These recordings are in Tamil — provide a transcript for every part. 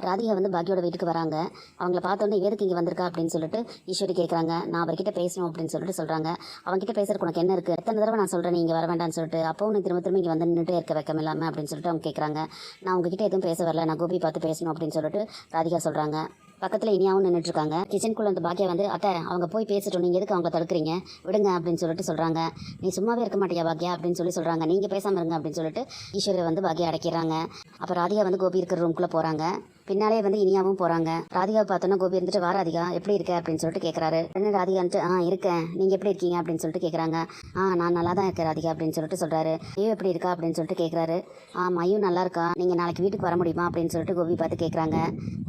ராதிகா வந்து பாக்கியோட வீட்டுக்கு வராங்க. அவங்கள பார்த்தோன்னே எதுக்கு இங்கே வந்திருக்கா அப்படின்னு சொல்லிட்டு ஈஸ்வரி கேட்குறாங்க. நான் அவர்கிட்ட பேசணும் அப்படின்னு சொல்லிட்டு சொல்கிறாங்க. அவங்ககிட்ட பேசுறதுக்கு உனக்கு என்ன இருக்குது? எத்தனை தடவை நான் சொல்கிறேன் நீங்கள் வர வேண்டாம்னு சொல்லிட்டு, அப்போ உனக்கு திரும்ப திரும்ப இங்கே வந்து நின்றுட்டே இருக்க வைக்கம் இல்லாமல் அப்படின்னு சொல்லிட்டு அவங்க கேட்குறாங்க. நான் உங்ககிட்ட எதுவும் பேச வரல, நான் கோபி பார்த்து பேசணும் அப்படின்னு சொல்லிட்டு ராதிகா சொல்கிறாங்க. பக்கத்தில் இனியாவும் நின்றுட்டு இருக்காங்க. கிச்சனுக்குள்ள அந்த பாக்கியா வந்து அத்தை அவங்க போய் பேசிட்டோம், நீங்கள் எதுக்கு அவங்க தடுக்கிறீங்க, விடுங்க அப்படின்னு சொல்லிட்டு சொல்கிறாங்க. நீ சும்மாவே இருக்க மாட்டியா பாக்கியா அப்படின்னு சொல்கிறாங்க. நீங்கள் பேசாமல் இருங்க அப்படின்னு சொல்லிட்டு ஈஸ்வரி வந்து பாக்கியா அடைக்கிறாங்க. அப்போ ராதிகா வந்து கோபி இருக்கிற ரூம்குள்ளே போகிறாங்க. பின்னாலே வந்து இனியாவும் போகிறாங்க. ராதிகாவை பார்த்தோன்னா கோபி இருந்துட்டு வா ராதிகா எப்படி இருக்க அப்படின்னு சொல்லிட்டு கேட்குறாரு. என்ன ராதிகான்ட்டு இருக்கேன், நீங்கள் எப்படி இருக்கீங்க அப்படின்னு சொல்லிட்டு கேட்குறாங்க. நான் நல்லா தான் இருக்கேன் ராதிகா அப்படின்னு சொல்லிட்டு சொல்கிறாரு. ஐயோ எப்படி இருக்கா அப்படின்னு சொல்லிட்டு கேட்குறாரு. மையும் நல்லா இருக்கா, நீங்கள் நாளைக்கு வீட்டுக்கு வர முடியுமா அப்படின்னு சொல்லிட்டு கோபி பார்த்து கேட்குறாங்க.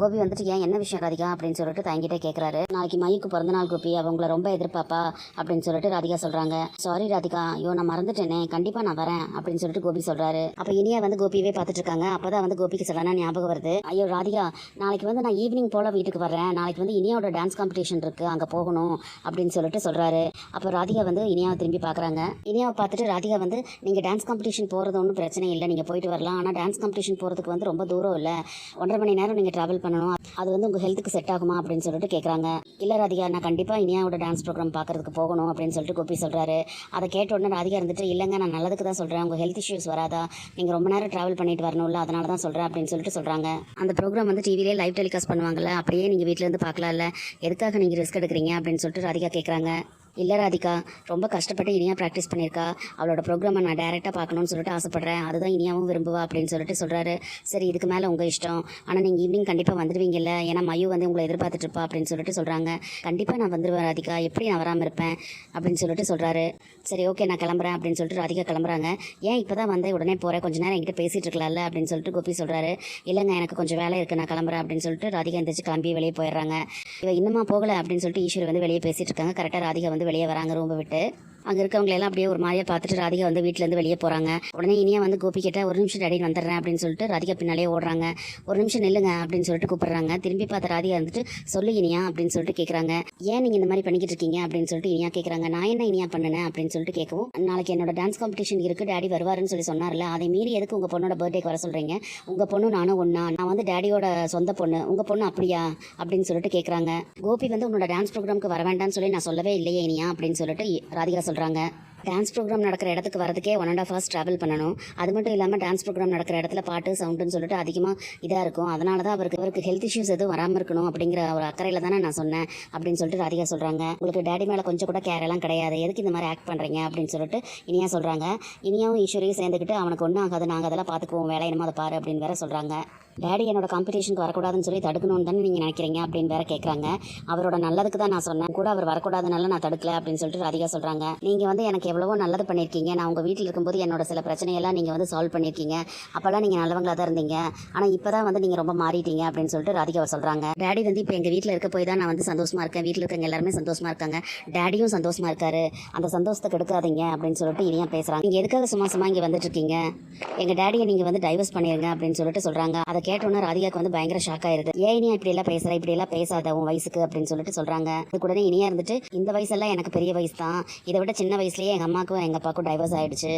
கோபி வந்துட்டு ஏன் என்ன விஷயம் ராதிகா அப்படின்னு சொல்லிட்டு தங்கிட்டே கேட்குறாரு. நாளைக்கு மையுக்கு பிறந்த நாள் கோபி, அவங்கள ரொம்ப எதிர்பார்ப்பா அப்படின்னு சொல்லிட்டு ராதிகா சொல்கிறாங்க. சாரி ராதிகா, ஐயோ நான் மறந்துட்டேனே, கண்டிப்பாக நான் வரேன் அப்படின்னு சொல்லிட்டு கோபி சொல்கிறாரு. அப்போ இனியா வந்து கோபியவே பார்த்துட்டு இருக்காங்க. அப்போ தான் வந்து கோபிக்கு சொல்லனா ஞாபகம் வருது. ஐயோ ராதிகா, நாளைக்கு வந்து நான் ஈவினிங் போல் வீட்டுக்கு வரேன், நாளைக்கு வந்து இனியாவோட டான்ஸ் காம்படிஷன் இருக்குது, அங்கே போகணும் அப்படின்னு சொல்லிட்டு சொல்கிறாரு. அப்போ ராதிகா வந்து இனியாவை திரும்பி பார்க்குறாங்க. இனியாவை பார்த்துட்டு ராதிகா வந்து நீங்கள் டான்ஸ் காம்படிஷன் போகிறது ஒன்றும் பிரச்சனை இல்லை, நீங்கள் போயிட்டு வரலாம், ஆனால் டான்ஸ் காம்படிஷன் போகிறதுக்கு வந்து ரொம்ப தூரம் இல்லை, 1.5 மணி நேரம் நீங்கள் ட்ராவல் பண்ணணும், அது வந்து உங்கள் ஹெல்த்துக்கு செட் ஆகுமா அப்படின்னு சொல்லிட்டு கேட்குறாங்க. இல்லை ராதிகா, நான் கண்டிப்பாக இனியாவோட டான்ஸ் ப்ரோக்ராம் பார்க்குறதுக்கு போகணும் அப்படின்னு சொல்லிட்டு கோபி சொல்கிறாரு. அதை கேட்ட உடனே ராதிகா இருந்துட்டு இல்லைங்க நான் நல்லதுக்கு தான் சொல்கிறேன், உங்கள் ஹெல்த் இஷ்யூஸ் வராதா, நீங்கள் ரொம்ப நேரம் ட்ராவல் பண்ணிட்டு வரணும்ல, அதனால தான் சொல்கிறேன் அப்படின்னு சொல்லிட்டு சொல்கிறாங்க. அந்த ப்ரோக்ராம் வந்து டிவிலே லைவ் டெலிகாஸ்ட் பண்ணுவாங்கல்ல, அப்படியே நீங்கள் வீட்டிலேருந்து பார்க்கலாம்ல, எதுக்காக நீங்கள் ரிஸ்க் எடுக்கிறீங்க அப்படின்னு சொல்லிட்டு ராதிகா கேட்குறாங்க. இல்லை ராதிகா, ரொம்ப கஷ்டப்பட்டு இனியா ப்ராக்டிஸ் பண்ணியிருக்கா, அவளோட ப்ரோக்ராமை நான் டேரெக்டாக பார்க்கணுன்னு சொல்லிட்டு ஆசைப்பட்றேன், அதுதான் இனியாவும் விரும்புவா அப்படின்னு சொல்லிட்டு சொல்கிறாரு. சரி இதுக்கு மேலே உங்கள் இஷ்டம், ஆனால் நீங்கள் ஈவினிங் கண்டிப்பாக வந்துடுவீங்கல்ல, ஏன்னா மையு வந்து உங்களை எதிர்பார்த்துட்டு இருப்பா அப்படின்னு சொல்லிட்டு சொல்கிறாங்க. கண்டிப்பாக நான் வந்துடுவேன் ராதிகா, எப்படி நான் வராமல் இருப்பேன் அப்படின்னு சொல்லிட்டு சொல்கிறாரு. சரி ஓகே நான் கிளம்புறேன் அப்படின்னு சொல்லிட்டு ராதிகா கிளம்புறாங்க. ஏன் இப்போ தான் வந்து உடனே போகிறேன், கொஞ்சம் நேரம் என்கிட்ட பேசிகிட்டு இருக்கலாம்ல அப்படின்னு சொல்லிட்டு கோபி சொல்கிறாரு. இல்லைங்க எனக்கு கொஞ்சம் வேலை இருக்குது, நான் கிளம்புறேன் அப்படின்னு சொல்லிட்டு ராதிகா எந்திரிச்சு கிளம்பி வெளியே போயிடுறாங்க. இவ இன்னுமா போகலை அப்படின்னு சொல்லிட்டு ஈஸ்வரி வந்து வெளியே பேசிகிட்டு இருக்காங்க. கரெக்டாக ராதிகா வந்து வெளியே வராங்க ரூம்பை விட்டு. அங்கே இருக்கவங்களெல்லாம் அப்படியே ஒரு மாதிரியாக பார்த்துட்டு ராதிகா வந்து வீட்டிலேருந்து வெளியே போகிறாங்க. உடனே இனியா வந்து கோபி கிட்ட ஒரு நிமிஷம் டேடி வந்துடுறேன் அப்படின்னு சொல்லிட்டு ராதிகா பின்னாலே ஓடுறாங்க. ஒரு நிமிஷம் நில்லுங்க அப்படின்னு சொல்லிட்டு கூப்பிட்றாங்க. திரும்பி பார்த்த ராதிகா வந்துட்டு சொல்லு இனியா அப்படின்னு சொல்லிட்டு கேட்குறாங்க. ஏன் நீங்கள் இந்த மாதிரி பண்ணிக்கிட்டு இருக்கீங்க அப்படின்னு சொல்லிட்டு இனியா கேட்குறாங்க. நான் என்ன இனியா பண்ணினேன் அப்படின்னு சொல்லிட்டு கேட்கவும், நாளைக்கு என்னோட டான்ஸ் காம்படிஷன் இருக்குது, டேடி வருவாருன்னு சொல்லி சொன்னார்ல, அதை மீறி எதுக்கு உங்கள் பொண்ணோட பர்த்டேக்கு வர சொல்கிறீங்க, உங்கள் பொண்ணு நானும் ஒன்றா, நான் வந்து டேடியோட சொந்த பொண்ணு, உங்கள் பொண்ணு அப்படியா அப்படின்னு சொல்லிட்டு கேட்குறாங்க. கோபி வந்து உன்னோட டான்ஸ் ப்ரோக்ராமுக்கு வர வேண்டாம்னு சொல்லி நான் சொல்லவே இல்லையே இனியா அப்படின்னு சொல்லிட்டு ராதிகா சொல்கிறாங்க. டான்ஸ் ப்ரோக்ராம் நடக்கிற இடத்துக்கு வரதுக்கே 1.5 hours ட்ராவல் பண்ணணும், அது மட்டும் இல்லாமல் டான்ஸ் ப்ரோக்ராம் நடக்கிற இடத்துல பாட்டு சவுண்டுன்னு சொல்லிட்டு அதிகமாக இதாக இருக்கும், அதனால தான் அவருக்கு ஹெல்த் இஷ்யூஸ் எதுவும் வராமல் இருக்கணும் அப்படிங்கிற ஒரு அக்கறையில் தானே நான் சொன்னேன் அப்படின்னு சொல்லிட்டு ராதிகா சொல்கிறாங்க. உங்களுக்கு டேடி மேலே கொஞ்சம் கூட கேர் எல்லாம் கிடையாது, எதுக்கு இந்த மாதிரி ஆக்ட் பண்ணுறீங்க அப்படின்னு சொல்லிட்டு இனியா சொல்கிறாங்க. இனியாவும் ஈஸ்வரியும் சேர்ந்துக்கிட்டு அவனுக்கு ஒன்றும் ஆகாது, நாங்கள் அதெல்லாம் பார்த்துக்குவோம், வேலை என்னமோ அதை பாரு அப்படின்னு வேற சொல்கிறாங்க. டேடி என்னோட காம்படிஷனுக்கு வரக்கூடாதுன்னு சொல்லி தடுக்கணும்னு தானே நீங்கள் நினைக்கிறீங்க அப்படின்னு வேற கேட்குறாங்க. அவரோட நல்லதுக்கு தான் நான் சொன்னேன், கூட அவர் வரக்கூடாதுனால நான் தடுக்கல அப்படின்னு சொல்லிட்டு ராதிகா சொல்கிறாங்க. நீங்கள் வந்து எனக்கு எவ்வளவோ நல்லது பண்ணியிருக்கீங்க, நான் உங்கள் வீட்டில் இருக்கும்போது என்னோட சில பிரச்சனையெல்லாம் நீங்கள் வந்து சால்வ் பண்ணியிருக்கீங்க, அப்போல்லாம் நீங்கள் நல்லவங்களாக தான் இருந்தீங்க, ஆனால் இப்போ தான் வந்து நீங்கள் ரொம்ப மாறிட்டீங்க அப்படின்னு சொல்லிட்டு ராதிகாவை சொல்கிறாங்க. டேடி வந்து இப்போ எங்கள் வீட்டில் இருக்க போய் தான் நான் வந்து சந்தோஷமாக இருக்கேன், வீட்டில் இருக்கவங்க எல்லாருமே சந்தோஷமாக இருக்காங்க, டேடியும் சந்தோஷமாக இருக்காரு, அந்த சந்தோஷத்தை கெடுக்காதீங்க அப்படின்னு சொல்லிட்டு இனியா பேசுகிறாங்க. நீங்கள் எதுக்காக சும்மா இங்கே வந்துட்டு இருக்கீங்க, எங்கள் டேடியை நீங்கள் வந்து டைவர்ஸ் பண்ணிடுங்க அப்படின்னு சொல்லிட்டு சொல்கிறாங்க. அதை கேட்டோன்னே ராதிகாவுக்கு வந்து பயங்கர ஷாக் ஆயிருது. ஏன் இனியா இப்படி எல்லாம் பேசுற, இப்படி எல்லாம் பேசாத உன் வயசுக்கு அப்படின்னு சொல்லிட்டு சொல்றாங்க. அதுக்கூடனே இனியா இருந்துட்டு இந்த வயசெல்லாம் எனக்கு பெரிய வயசு தான், இதை விட சின்ன வயசுலயே எங்க அம்மாக்கும் எங்க அப்பாவுக்கும் டைவர்ஸ் ஆயிடுச்சு,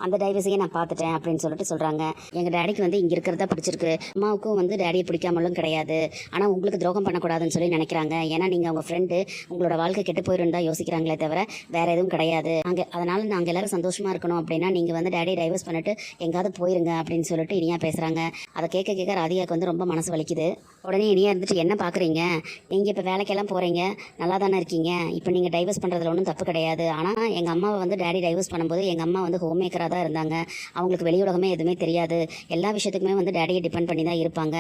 அந்த டைவர்ஸையே நான் பார்த்துட்டேன் அப்படின்னு சொல்லிட்டு சொல்றாங்க. எங்க டேடிக்கு வந்து இங்க இருக்கிறதா பிடிச்சிருக்கு, அம்மாவுக்கும் வந்து டேடியை பிடிக்காமலும் கிடையாது, ஆனா உங்களுக்கு துரோகம் பண்ணக்கூடாதுன்னு சொல்லி நினைக்கிறாங்க, ஏன்னா நீங்க அவங்க ஃப்ரெண்டு, உங்களோட வாழ்க்கை கெட்டு போயிடும் தான் யோசிக்கிறாங்களே தவிர வேற எதுவும் கிடையாது, அதனால நாங்க எல்லாரும் சந்தோஷமா இருக்கணும் அப்படின்னா நீங்க வந்து டேடியை டைவர்ஸ் பண்ணிட்டு எங்காவது போயிருங்க அப்படின்னு சொல்லிட்டு இனியா பேசுறாங்க. அதை கேட்க ராதிகாவுக்கு வந்து ரொம்ப மனசு வலிக்குது. உடனே இனியா இருந்துட்டு என்ன பார்க்குறீங்க, நீங்கள் இப்போ வேலைக்கெல்லாம் போகிறீங்க, நல்லா தானே இருக்கீங்க, இப்போ நீங்கள் டைவர்ஸ் பண்ணுறதுல ஒன்றும் தப்பு கிடையாது, ஆனால் எங்கள் அம்மாவை வந்து டேடி டைவர்ஸ் பண்ணும்போது எங்கள் அம்மா வந்து ஹோம் மேக்கராக தான் இருந்தாங்க, அவங்களுக்கு வெளி உலகமே எதுவுமே தெரியாது, எல்லா விஷயத்துக்குமே வந்து டேடியை டிபெண்ட் பண்ணி தான் இருப்பாங்க,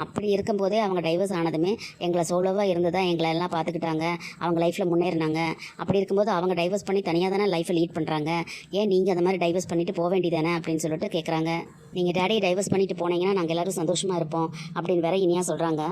அப்படி இருக்கும்போதே அவங்க டைவர்ஸ் ஆனதுமே எங்களை சோலோவாக இருந்து தான் எங்களை எல்லாம் பார்த்துக்கிட்டாங்க, அவங்க லைஃப்பில் முன்னேறினாங்க, அப்படி இருக்கும்போது அவங்க டைவர்ஸ் பண்ணி தனியாக தானே லைஃப்பை லீட் பண்ணுறாங்க, ஏன் நீங்கள் அந்த மாதிரி டைவர்ஸ் பண்ணிட்டு போக வேண்டியதானே அப்படின்னு சொல்லிட்டு கேட்குறாங்க. நீங்கள் டேடியை டைவர்ஸ் பண்ணிட்டு போனீங்கன்னா நாங்கள் எல்லோரும் சந்தோஷமாக இருப்போம் அப்படின்னு வேற இனியா சொல்கிறாங்க.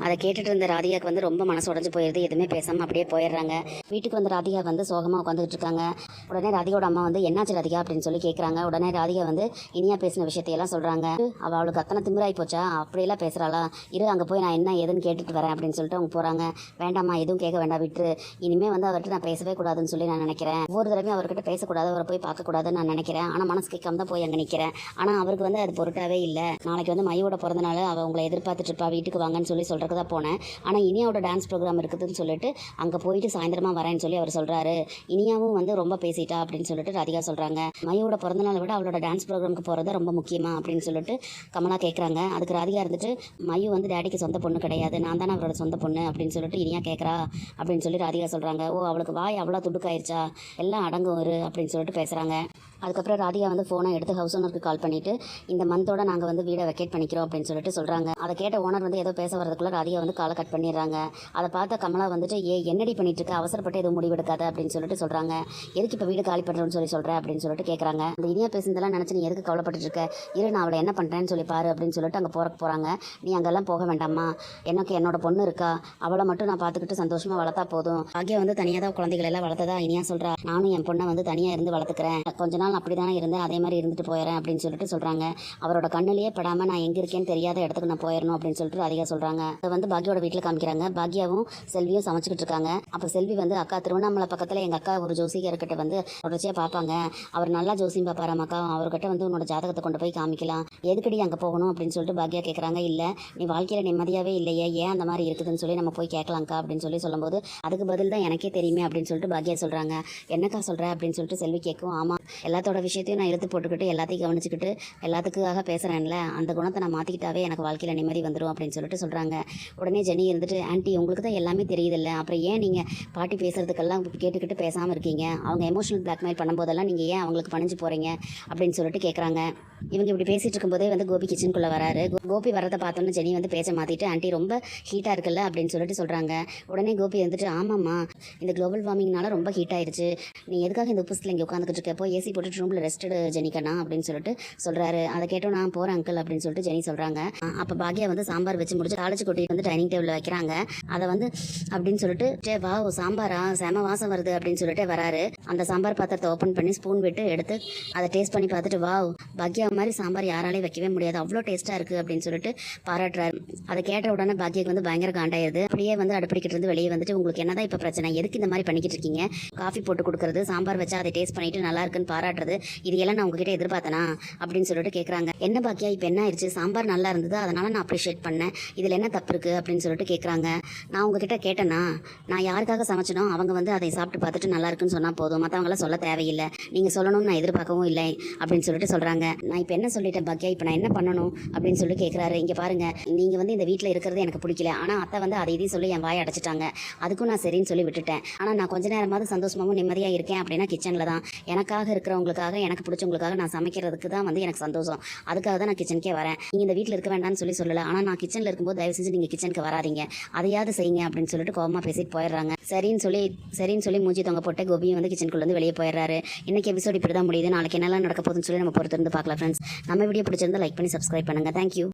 அதை கேட்டுட்டு இருந்த ராதிகாவுக்கு வந்து ரொம்ப மனசு உடஞ்சு போயிடுது. எதுவுமே பேசாமல் அப்படியே போயிடுறாங்க. வீட்டுக்கு வந்து ராதிகா வந்து சோகமாக உட்காந்துட்டு இருக்காங்க. உடனே ராதிகாவோட அம்மா வந்து என்னாச்சு ராதிகா அப்படின்னு சொல்லி கேட்குறாங்க. உடனே ராதிகா வந்து இனியா பேசின விஷயத்தையெல்லாம் சொல்கிறாங்க. அவளுக்கு அத்தனை திமிராகி போச்சா, அப்படியெல்லாம் பேசுகிறாளா, இரு அங்கே போய் நான் என்ன ஏதுன்னு கேட்டுட்டு வரேன் அப்படின்னு சொல்லிட்டு அவங்க போகிறாங்க. வேண்டாம்மா, எதுவும் கேட்க வேண்டாம், விட்டுரு. இனிமேல் வந்து அவர்கிட்ட நான் பேசவே கூடாதுன்னு சொல்லி நான் நினைக்கிறேன். ஒவ்வொரு தடவையும் அவர்கிட்ட பேசக்கூடாது, அவரை போய் பார்க்கக்கூடாதுன்னு நான் நினைக்கிறேன். ஆனால் மனசு கேட்காம தான் போய் அங்கே நிற்கிறேன். ஆனால் அவருக்கு வந்து அது பொருட்டாவே இல்லை. நாளைக்கு வந்து மையோட பிறந்தனால அவள் உங்களை எதிர்பார்த்துட்டு இருப்பா, வீட்டுக்கு வாங்கன்னு சொல்கிறதுக்கு தான் போனேன். ஆனால் இனியாவோட டான்ஸ் ப்ரோக்ராம் இருக்குதுன்னு சொல்லிட்டு அங்கே போயிட்டு சாயந்தரமா வரேன்னு சொல்லி அவர் சொல்கிறாரு. இனியாவும் வந்து ரொம்ப பேசிட்டா அப்படின்னு சொல்லிட்டு ராதிகா சொல்கிறாங்க. மையோட பிறந்தநாளை விட அவளோட டான்ஸ் ப்ரோக்ராமுக்கு போகிறது ரொம்ப முக்கியமா அப்படின்னு சொல்லிட்டு கமலா கேட்குறாங்க. அதுக்கு ராதிகா இருந்துட்டு மையு வந்து டேடிக்கு சொந்த பொண்ணு கிடையாது, நான் தானே அவரோட சொந்த பொண்ணு அப்படின்னு சொல்லிட்டு இனியா கேட்குறா அப்படின்னு சொல்லி ராதிகா சொல்கிறாங்க. ஓ, அவளுக்கு வாய் அவ்வளோ துடுக்காயிருச்சா, எல்லாம் அடங்கும் வரு அப்படின்னு சொல்லிட்டு பேசுகிறாங்க. அதுக்கப்புறம் ராதிகா வந்து ஃபோனை எடுத்து ஹவுஸ் ஓனருக்கு கால் பண்ணிவிட்டு இந்த மந்தோட நாங்கள் வந்து வீடை வெக்கேட் பண்ணிக்கிறோம் அப்படின்னு சொல்லிட்டு சொல்கிறாங்க. அதை கேட்ட ஓனர் வந்து ஏதோ பேச வரதுக்குள்ளே ராதிகா வந்து காலை கட் பண்ணிடுறாங்க. அதை பார்த்த கமலா வந்துட்டு என்னடி பண்ணிட்டு இருக்க, அவசரப்பட்டு எதுவும் முடிவெடுக்காத அப்படின்னு சொல்லிட்டு சொல்கிறாங்க. எதுக்கு இப்போ வீடு காலி பண்ணுறோன்னு சொல்கிறேன் அப்படின்னு சொல்லிட்டு கேட்குறாங்க. அந்த இனியா பேசுனதெல்லாம் நினச்சி நீ எதுக்கு கவலைப்பட்டு இருக்க, இரு நான் அவளை என்ன பண்ணுறேன்னு சொல்லி பாரு அப்படின்னு சொல்லிட்டு அங்கே போகிறாங்க. நீ அங்கெல்லாம் போக வேண்டாமா, எனக்கு என்னோட பொண்ணு இருக்கா, அவளை மட்டும் நான் பார்த்துக்கிட்டு சந்தோஷமாக வளர்த்தா போதும். பாக்கியா வந்து தனியாக தான் குழந்தைகள் எல்லாம் வளர்த்ததா இனியா சொல்கிறா. நானும் என் பொண்ணை வந்து தனியாக இருந்து வளர்த்துக்கிறேன், கொஞ்ச நாள் அப்படி தானே இருந்தேன், அதே மாதிரி இருந்துட்டு போயிடறேன் அப்படின்னு சொல்லிட்டு சொல்கிறாங்க. அவரோட கண்ணிலேயே படாமல் நான் எங்கே இருக்கேன்னு தெரியாத இடத்துக்கு நான் போயிடணும் அப்படின்னு சொல்லிட்டு அதிகம் சொல்கிறாங்க. அதை வந்து பாக்கியோட வீட்டில் காமிக்கிறாங்க. பாக்கியாவும் செல்வியும் சமைச்சிக்கிட்டு இருக்காங்க. அப்போ செல்வி வந்து அக்கா திருவண்ணாமலை பக்கத்தில் எங்கள் அக்கா ஒரு ஜோசிகர்கிட்ட வந்து தொடர்ச்சியாக பார்ப்பாங்க, அவர் நல்லா ஜோசியம் பார்ப்பாராமாக்கா, அவர்கிட்ட வந்து உன்னோட ஜாதகத்தை கொண்டு போய் காமிக்கலாம், எதுக்கடி அங்கே போகணும் அப்படின்னு சொல்லிட்டு பாக்கியா கேட்குறாங்க. இல்லை நீ வாழ்க்கையில் நிம்மதியாகவே இல்லையே, ஏன் அந்த மாதிரி இருக்குதுன்னு சொல்லி நம்ம போய் கேட்கலாம்க்கா அப்படின்னு சொல்லி சொல்லும்போது அதுக்கு பதில் தான் எனக்கே தெரியுமே அப்படின்னு சொல்லிட்டு பாக்கியா சொல்கிறாங்க. என்னக்கா சொல்கிற அப்படின்னு சொல்லிட்டு செல்வி கேட்கும். ஆமாம், எல்லாத்தோட விஷயத்தையும் நான் எடுத்து போட்டுக்கிட்டு எல்லாத்தையும் கவனிச்சுக்கிட்டு எல்லாத்துக்காக பேசுகிறேன்ல, அந்த குணத்தை நான் மாற்றிக்கிட்டாவே எனக்கு வாழ்க்கையில் நிம்மதி வந்துடும் அப்படின்னு சொல்லிட்டு சொல்கிறாங்க. உடனே ஜெனி இருந்துட்டு ஆன்ட்டி உங்களுக்கு தான் எல்லாமே தெரியுதில்ல, அப்புறம் ஏன் நீங்கள் பாட்டி பேசுகிறதுக்கெல்லாம் கேட்டுக்கிட்டு பேசாமல் இருக்கீங்க, அவங்க எமோஷனல் பிளாக்மெயில் பண்ணும்போதெல்லாம் நீங்கள் ஏன் அவங்களுக்கு பணிஞ்சு போகிறீங்க அப்படின்னு சொல்லிட்டு கேட்குறாங்க. இவங்க இப்படி பேசிகிட்டு இருக்கும்போதே வந்து கோபி கிச்சனுக்குள்ளே வராரு. கோபி வரதை பார்த்தோன்னு ஜெனி வந்து பேச மாற்றிட்டு ஆன்ட்டி ரொம்ப ஹீட்டாக இருக்குல்ல அப்படின்னு சொல்லிட்டு சொல்கிறாங்க. உடனே கோபி வந்துட்டு ஆமாம்மா, இந்த குளோபல் வார்மிங்னால ரொம்ப ஹீட் ஆயிடுச்சு, நீ எதுக்காக இந்த உப்புசில் இங்கே உட்காந்துக்கிட்டு இருக்கப்போ ஏசி போட்டு ரூமில் ரெஸ்ட்டு ஜெனிக்கண்ணா அப்படின்னு சொல்லிட்டு சொல்கிறாரு. அதை கேட்டோம் நான் போகிறேன் அங்கிள் அப்படின்னு சொல்லிட்டு ஜெனி சொல்கிறாங்க. அப்போ பாக்கியா வந்து சாம்பார் வச்சு முடிச்சு தாளிச்சு கொட்டி வந்து டைனிங் டேபிளில் வைக்கிறாங்க. அதை வந்து அப்படின்னு சொல்லிட்டு வா சாம்பாரா செம வாசம் வருது அப்படின்னு சொல்லிட்டு வராரு. அந்த சாம்பார் பாத்திரத்தை ஓப்பன் பண்ணி ஸ்பூன் விட்டு எடுத்து அதை டேஸ்ட் பண்ணி பார்த்துட்டு வா பாக்கியா மாதிரி சாம்பார் யாராலையும் வைக்கவே முடியாது, அவ்வளோ டேஸ்ட்டாக இருக்குது அப்படின்னு சொல்லிட்டு பாராட்டுறாரு. அதை கேட்ட உடனே பாக்கியாக்கு வந்து பயங்கர காண்டாயிருது. அப்படியே வந்து அடுப்பிடிக்கிட்டு இருந்து வெளியே வந்துட்டு உங்களுக்கு என்னதான் இப்போ பிரச்சனை, எதுக்கு இந்த மாதிரி பண்ணிக்கிட்டு இருக்கீங்க, காஃபி போட்டு கொடுக்குறது, சாம்பார் வச்சா அதை டேஸ்ட் பண்ணிட்டு நல்லா இருக்குன்னு பாராட்டுறது, இது எல்லாம் நான் உங்ககிட்ட எதிர்பார்த்தனா அப்படின்னு சொல்லிட்டு கேட்குறாங்க. என்ன பாக்கியா இப்போ என்ன ஆயிடுச்சு, சாம்பார் நல்லா இருந்தது அதனால நான் அப்ரிஷியேட் பண்ணேன், இதில் என்ன தப்பு இருக்குது அப்படின்னு சொல்லிட்டு கேட்குறாங்க. நான் உங்ககிட்ட கேட்டேன்னா, நான் யாருக்காக சமைச்சனோ அவங்க வந்து அதை சாப்பிட்டு பார்த்துட்டு நல்லா இருக்குன்னு சொன்னால் போதும், மற்றவங்களாம் சொல்ல தேவையில்லை, நீங்கள் சொல்லணும்னு நான் எதிர்பார்க்கவும் இல்லை அப்படின்னு சொல்லிட்டு சொல்கிறாங்க. நான் இப்போ என்ன சொல்லிட்டேன் பாக்கியா, இப்போ நான் என்ன பண்ணணும் அப்படின்னு சொல்லி கேட்குறாரு. இங்கே பாருங்கள், நீங்கள் வந்து இந்த வீட்டில் இருக்கிறது எனக்கு பிடிக்கல, ஆனால் அத்தை வந்து அதை இதையும் சொல்லி என் வாயை அடைச்சிட்டாங்க, அதுக்கும் நான் சரின்னு சொல்லி விட்டுட்டேன். ஆனால் நான் கொஞ்ச நேரமாவது சந்தோஷமாகவும் நிம்மதியாக இருக்கேன் அப்படின்னா கிச்சனில் தான், எனக்காக இருக்கிறவங்களுக்காக எனக்கு பிடிச்சவங்களுக்காக நான் சமைக்கிறதுக்கு தான் வந்து எனக்கு சந்தோஷம், அதுக்காக தான் நான் கிச்சனுக்கே வரேன். நீங்கள் இந்த வீட்டில் இருக்க வேண்டாம்னு சொல்லலை, ஆனால் நான் கிச்சனில் இருக்கும்போது தயவு செஞ்சு நீங்கள் கிச்சனுக்கு வராதீங்க, அதையாவது செய்யுங்க அப்படின்னு சொல்லிட்டு கோபமாக பேசிட்டு போயிடுறாங்க. சரின்னு சொல்லி மூஞ்சி தொங்க போட்டு கோபியும் வந்து கிச்சனுக்குள்ள வந்து வெளியே போயிடுறாரு. இன்னைக்கு எபிசோட் இப்படி தான் முடியுது. நாளைக்கு என்னெல்லாம் நடக்க போகுதுன்னு சொல்லி நம்ம பொறுத்திருந்து பார்க்கலாம் ஃப்ரெண்ட்ஸ். நம்ம வீடியோ பிடிச்சிருந்தா லைக் பண்ணி சப்ஸ்கிரைப் பண்ணுங்கள். தேங்க்யூ.